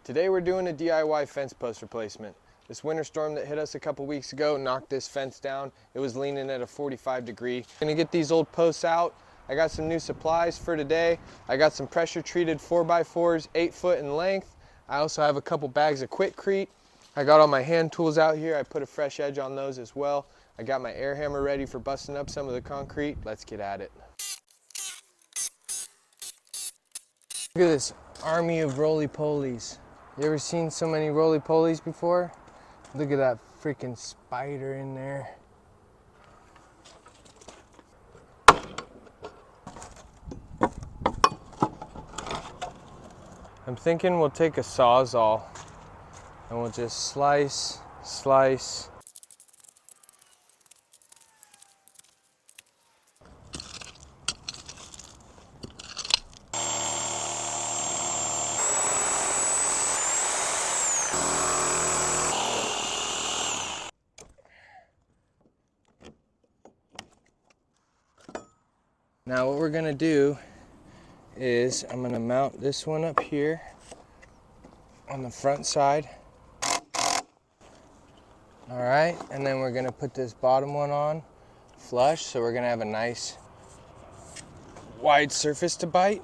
Today we're doing a DIY fence post replacement. This winter storm that hit us a couple weeks ago knocked this fence down. It was leaning at a 45 degree. Gonna get these old posts out. I got some new supplies for today. I got some pressure treated 4x4s, 8 foot in length. I also have a couple bags of Quikrete. I got all my hand tools out here. I put a fresh edge on those as well. I got my air hammer ready for busting up some of the concrete. Let's get at it. Look at this army of roly-polies. You ever seen so many roly-polies before? Look at that freaking spider in there. I'm thinking we'll take a Sawzall and we'll just slice. Now what we're gonna do is I'm gonna mount this one up here on the front side. All right, and then we're gonna put this bottom one on flush, so we're gonna have a nice wide surface to bite.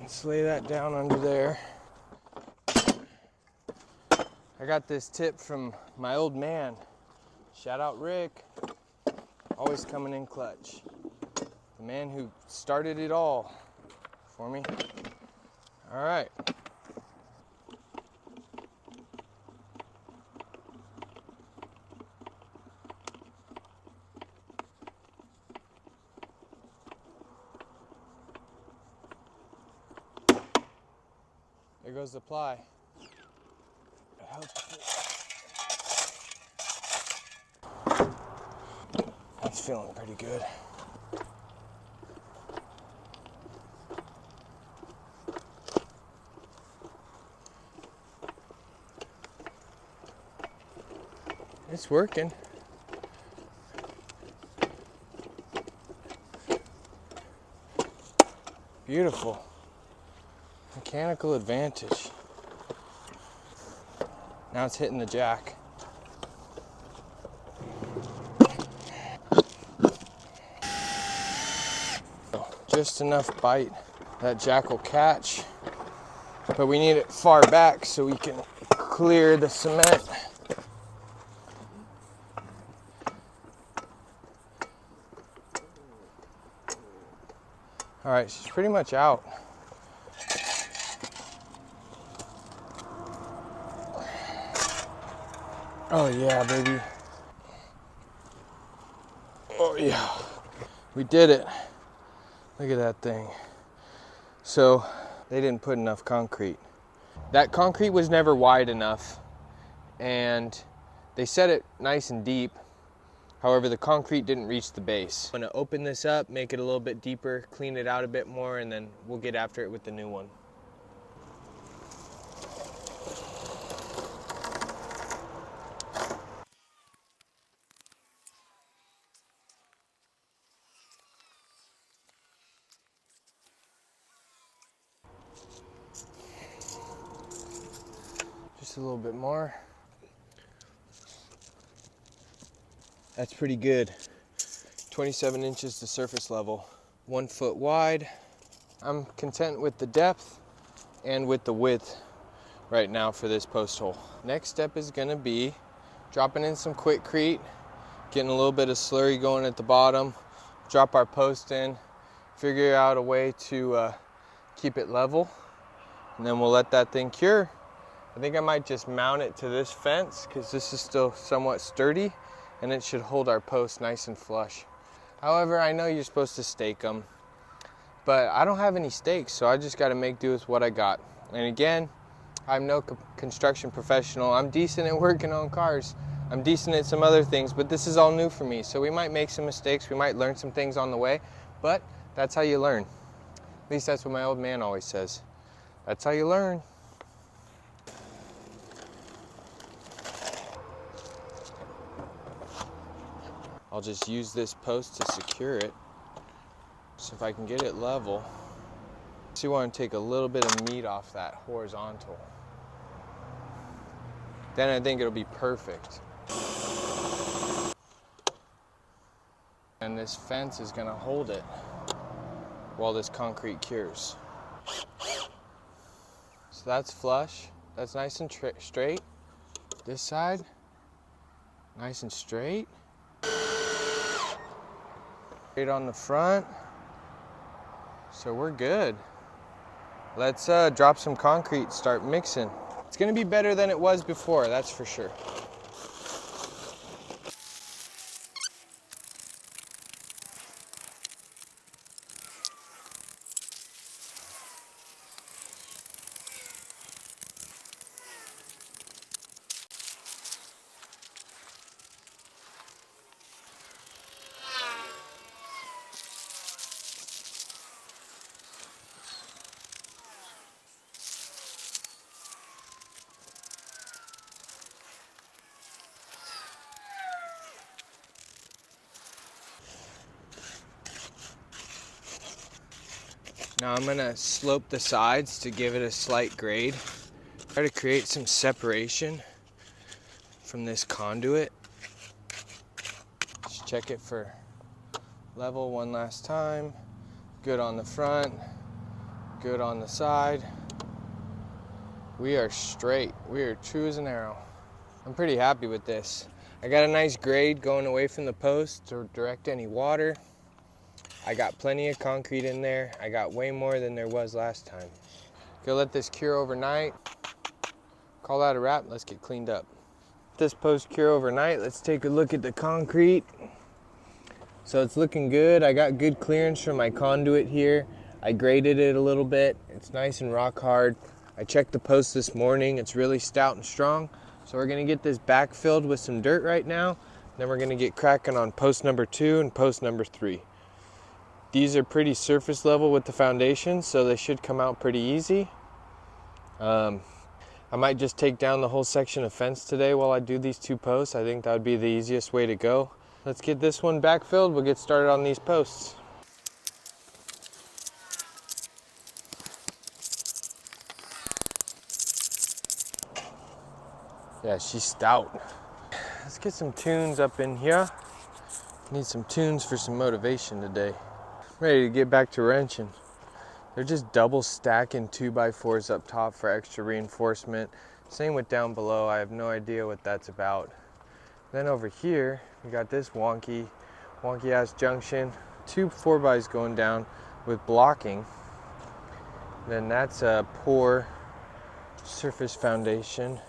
Let's lay that down under there. I got this tip from my old man. Shout out Rick, always coming in clutch. The man who started it all for me. All right. There goes the ply. That's feeling pretty good. It's working. Beautiful. Mechanical advantage. Now it's hitting the jack. Just enough bite that jack will catch, but we need it far back so we can clear the cement. All right, she's pretty much out. Oh yeah, baby. Oh yeah, we did it. Look at that thing. So they didn't put enough concrete. That concrete was never wide enough, and they set it nice and deep. However, the concrete didn't reach the base. I'm gonna open this up, make it a little bit deeper, clean it out a bit more, and then we'll get after it with the new one. Just a little bit more. That's pretty good. 27 inches to surface level, 1 foot wide. I'm content with the depth and with the width right now for this post hole. Next step is gonna be dropping in some Quikrete, getting a little bit of slurry going at the bottom, drop our post in, figure out a way to keep it level, and then we'll let that thing cure. I think I might just mount it to this fence because this is still somewhat sturdy and it should hold our post nice and flush. However, I know you're supposed to stake them, but I don't have any stakes, so I just got to make do with what I got. And again, I'm no construction professional. I'm decent at working on cars. I'm decent at some other things, but this is all new for me. So we might make some mistakes. We might learn some things on the way, but that's how you learn. At least that's what my old man always says. That's how you learn. I'll just use this post to secure it. So if I can get it level, so you want to take a little bit of meat off that horizontal. Then I think it'll be perfect. And this fence is gonna hold it while this concrete cures. So that's flush. That's nice and straight. This side, nice and straight. Straight on the front. So we're good. Let's drop some concrete, start mixing. It's gonna be better than it was before, that's for sure. Now I'm gonna slope the sides to give it a slight grade. Try to create some separation from this conduit. Just check it for level one last time. Good on the front, good on the side. We are straight, we are true as an arrow. I'm pretty happy with this. I got a nice grade going away from the post to direct any water. I got plenty of concrete in there. I got way more than there was last time. Go let this cure overnight. Call that a wrap, let's get cleaned up. This post cure overnight, let's take a look at the concrete. So it's looking good. I got good clearance from my conduit here. I graded it a little bit. It's nice and rock hard. I checked the post this morning. It's really stout and strong. So we're gonna get this backfilled with some dirt right now. Then we're gonna get cracking on post number 2 and post number 3. These are pretty surface level with the foundation, so they should come out pretty easy. I might just take down the whole section of fence today while I do these 2 posts. I think that would be the easiest way to go. Let's get this one backfilled. We'll get started on these posts. Yeah, she's stout. Let's get some tunes up in here. Need some tunes for some motivation today. Ready to get back to wrenching. They're just double stacking 2x4s up top for extra reinforcement. Same with down below. I have no idea what that's about. Then over here, we got this wonky ass junction. 2 4x's going down with blocking. Then that's a poor surface foundation.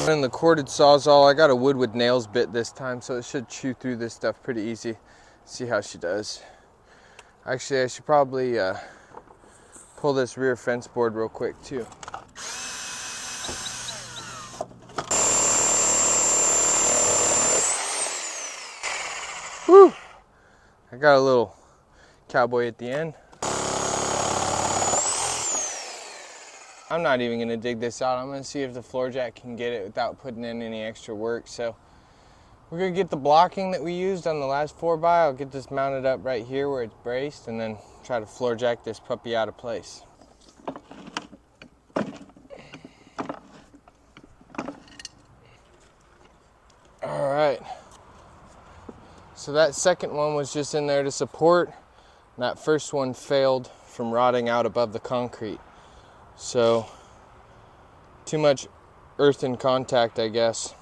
In the corded sawzall, I got a wood with nails bit this time, so it should chew through this stuff pretty easy. See how she does. Actually, I should probably pull this rear fence board real quick too. Woo! I got a little cowboy at the end. I'm not even gonna dig this out. I'm gonna see if the floor jack can get it without putting in any extra work. So we're gonna get the blocking that we used on the last 4x. I'll get this mounted up right here where it's braced and then try to floor jack this puppy out of place. All right. So that second one was just in there to support. And that first one failed from rotting out above the concrete. So, too much earth in contact, I guess.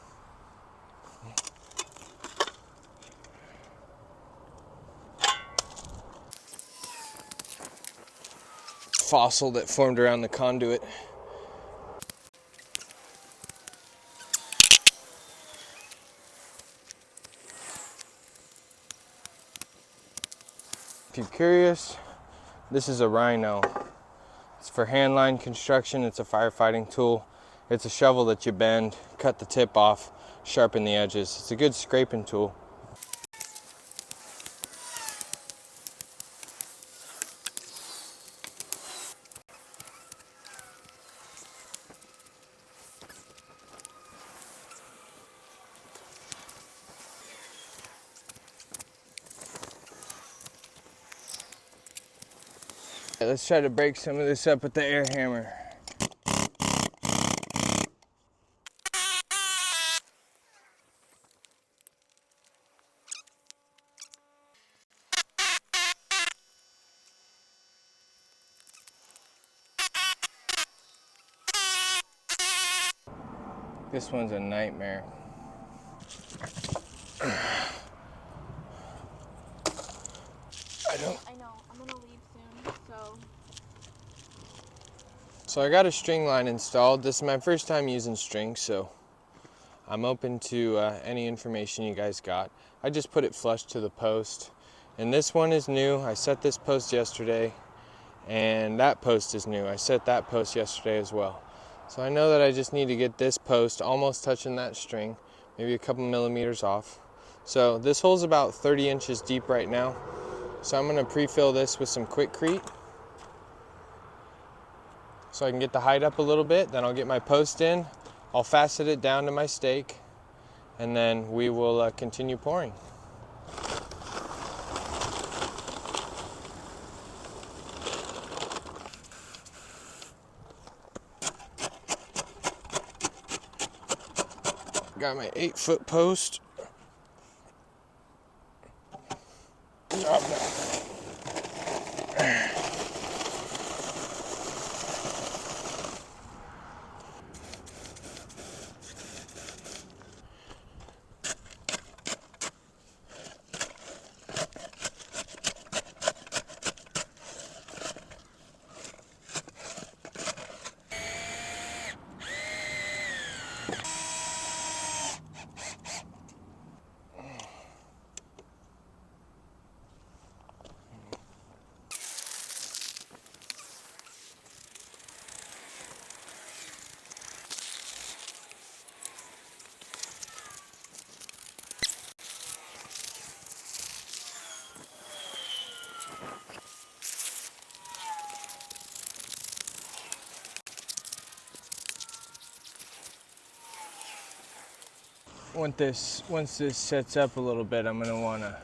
Fossil that formed around the conduit. If you're curious, this is a rhino. It's for handline construction. It's a firefighting tool. It's a shovel that you bend, cut the tip off, sharpen the edges. It's a good scraping tool. Let's try to break some of this up with the air hammer. This one's a nightmare. I know, I'm gonna leave soon, so. So I got a string line installed. This is my first time using strings, so I'm open to any information you guys got. I just put it flush to the post. And this one is new. I set this post yesterday, and that post is new. I set that post yesterday as well. So I know that I just need to get this post almost touching that string, maybe a couple millimeters off. So this hole's about 30 inches deep right now. So I'm gonna pre-fill this with some Quickcrete so I can get the height up a little bit. Then I'll get my post in, I'll fasten it down to my stake, and then we will continue pouring. Got my 8-foot post. Drop that. Once this sets up a little bit, I'm gonna wanna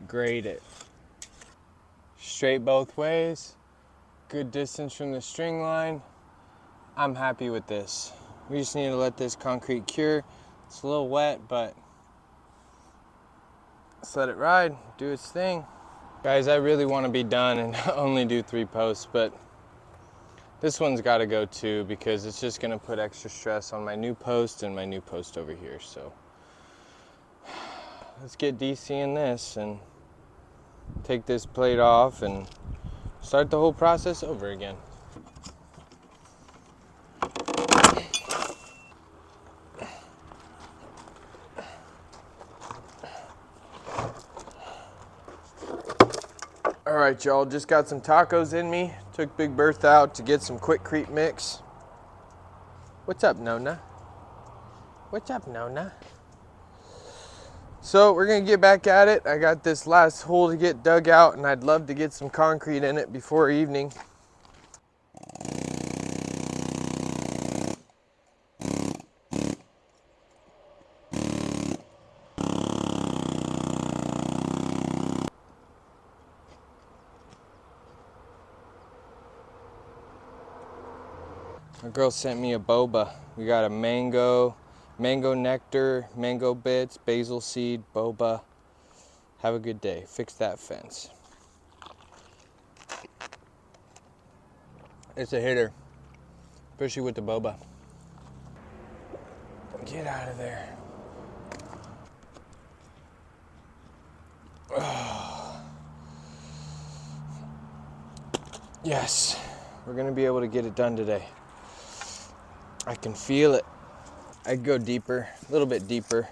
grade it. Straight both ways, good distance from the string line. I'm happy with this. We just need to let this concrete cure. It's a little wet, but let's let it ride, do its thing. Guys, I really wanna be done and only do 3 posts, but this one's gotta go too because it's just gonna put extra stress on my new post and my new post over here, so. Let's get DCing this and take this plate off and start the whole process over again. All right, y'all, just got some tacos in me. Took Big Bertha out to get some Quickcrete mix. What's up, Nona? What's up, Nona? So we're gonna get back at it. I got this last hole to get dug out and I'd love to get some concrete in it before evening. My girl sent me a boba. We got a mango nectar, mango bits, basil seed, boba. Have a good day. Fix that fence. It's a hitter, especially with the boba. Get out of there. Oh. Yes, we're gonna be able to get it done today. I can feel it. I'd go deeper, a little bit deeper.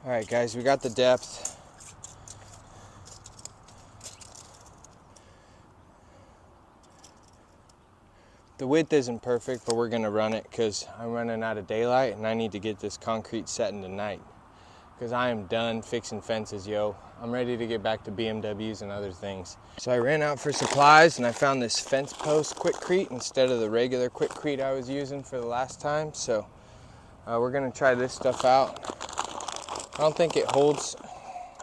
All right, guys, we got the depth. The width isn't perfect, but we're gonna run it because I'm running out of daylight and I need to get this concrete set in tonight because I am done fixing fences, yo. I'm ready to get back to BMWs and other things. So I ran out for supplies and I found this fence post Quickcrete instead of the regular Quickcrete I was using for the last time. So we're gonna try this stuff out. I don't think it holds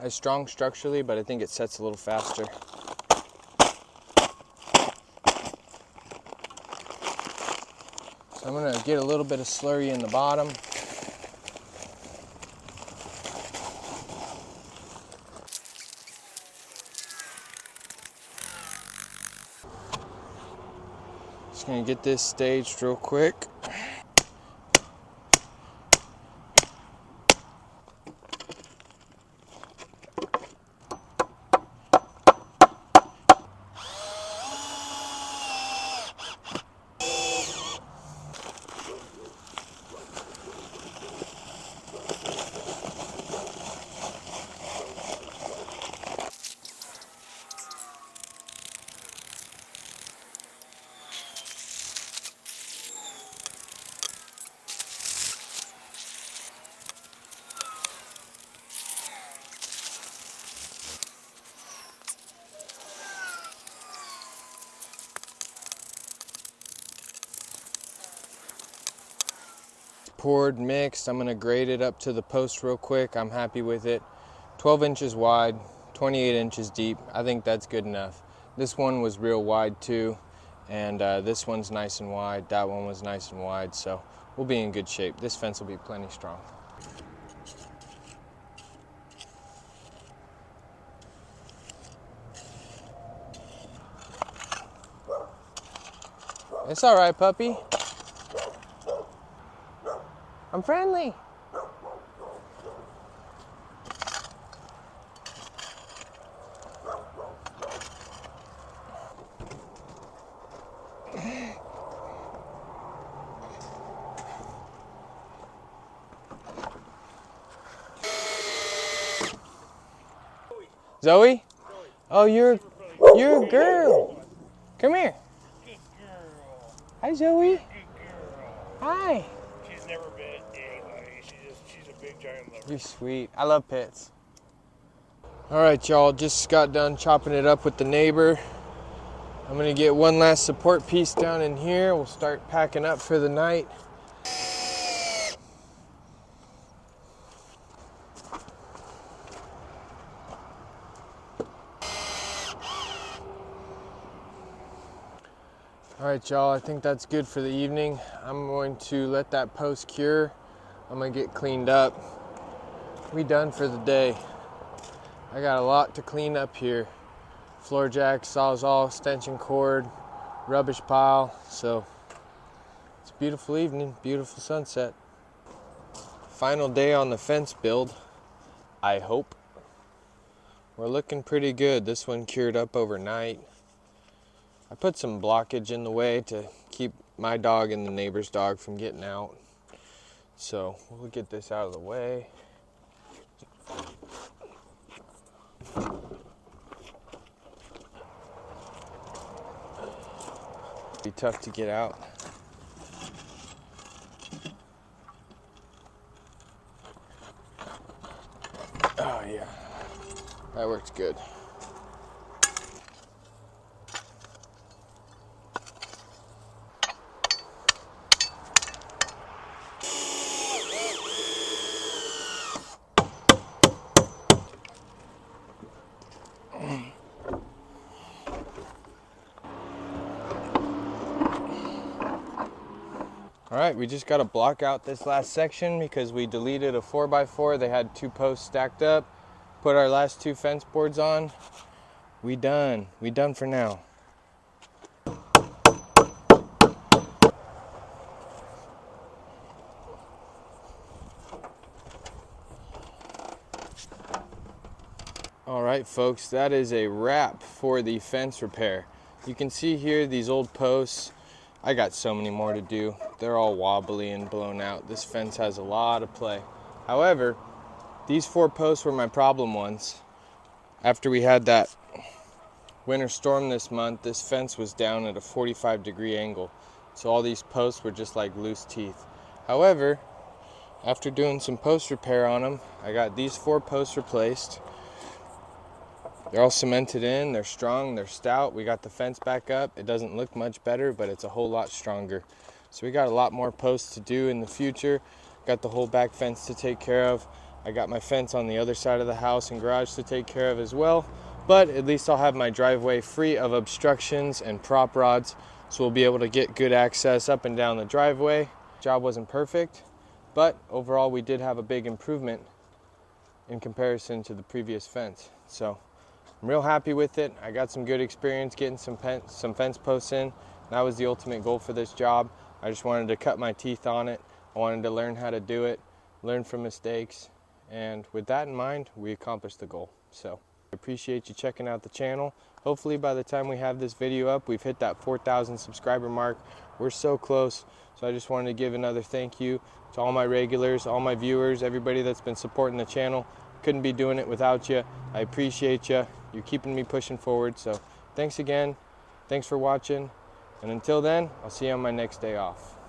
as strong structurally, but I think it sets a little faster. So I'm gonna get a little bit of slurry in the bottom. Just gonna get this staged real quick. Poured, mixed. I'm gonna grade it up to the post real quick. I'm happy with it. 12 inches wide, 28 inches deep. I think that's good enough. This one was real wide too, and this one's nice and wide. That one was nice and wide, so we'll be in good shape. This fence will be plenty strong. It's all right, puppy. I'm friendly. Zoe? Oh, you're a girl. Come here. Good girl. Hi, Zoe. Good girl. Hi. She's never bit anybody. She's a big giant lover. You're sweet. I love pets. All right, y'all, just got done chopping it up with the neighbor. I'm gonna get one last support piece down in here. We'll start packing up for the night. All right, y'all, I think that's good for the evening. I'm going to let that post cure. I'm gonna get cleaned up. We done for the day. I got a lot to clean up here. Floor jack, sawzall, extension cord, rubbish pile. So it's a beautiful evening, beautiful sunset. Final day on the fence build, I hope. We're looking pretty good. This one cured up overnight. I put some blockage in the way to keep my dog and the neighbor's dog from getting out. So we'll get this out of the way. Be tough to get out. Oh yeah, that works good. All right, we just got to block out this last section because we deleted a 4x4. They had two posts stacked up. Put our last two fence boards on. We done for now. All right, folks, that is a wrap for the fence repair. You can see here these old posts. I got so many more to do. They're all wobbly and blown out. This fence has a lot of play. However, These 4 posts were my problem ones. After we had that winter storm this month, this fence was down at a 45-degree angle. So all these posts were just like loose teeth. However, after doing some post repair on them, I got these 4 posts replaced. They're all cemented in, they're strong, they're stout. We got the fence back up. It doesn't look much better, but it's a whole lot stronger. So we got a lot more posts to do in the future. Got the whole back fence to take care of. I got my fence on the other side of the house and garage to take care of as well. But at least I'll have my driveway free of obstructions and prop rods. So we'll be able to get good access up and down the driveway. Job wasn't perfect, but overall we did have a big improvement in comparison to the previous fence. So I'm real happy with it. I got some good experience getting some fence posts in. That was the ultimate goal for this job. I just wanted to cut my teeth on it. I wanted to learn how to do it, learn from mistakes, and with that in mind, we accomplished the goal. So I appreciate you checking out the channel. Hopefully by the time we have this video up, we've hit that 4,000 subscriber mark. We're so close. So I just wanted to give another thank you to all my regulars, all my viewers, everybody that's been supporting the channel. Couldn't be doing it without you. I appreciate you. You're keeping me pushing forward. So thanks again. Thanks for watching. And until then, I'll see you on my next day off.